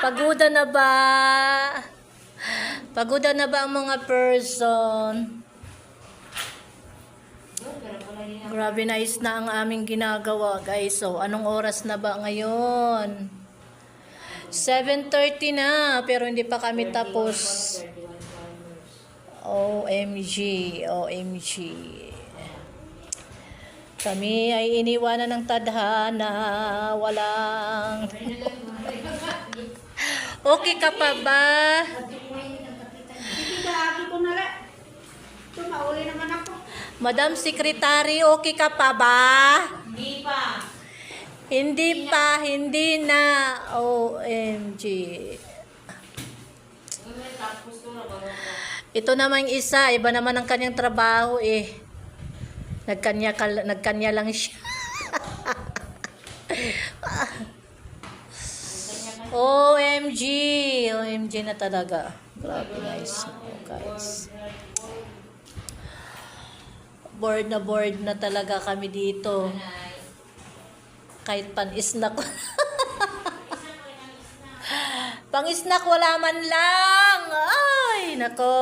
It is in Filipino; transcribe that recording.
Pagoda na ba? Pagoda na ba ang mga person? Grabe, nice na ang aming ginagawa, guys. So, anong oras na ba ngayon? 7:30 na, pero hindi pa kami tapos. OMG, OMG. Kami ay iniwanan ng tadhana, walang... Okay ka pa ba? Madam Secretary, okay ka pa ba? Hindi pa. Hindi pa, hindi na. OMG. Ito namang isa, iba naman ang kanyang trabaho eh. Nagkanya lang siya. OMG. OMG na talaga. Grabe guys. Guys. Bored na talaga kami dito. Kahit pan-snack. Pang-snack wala man lang. Ay, nako.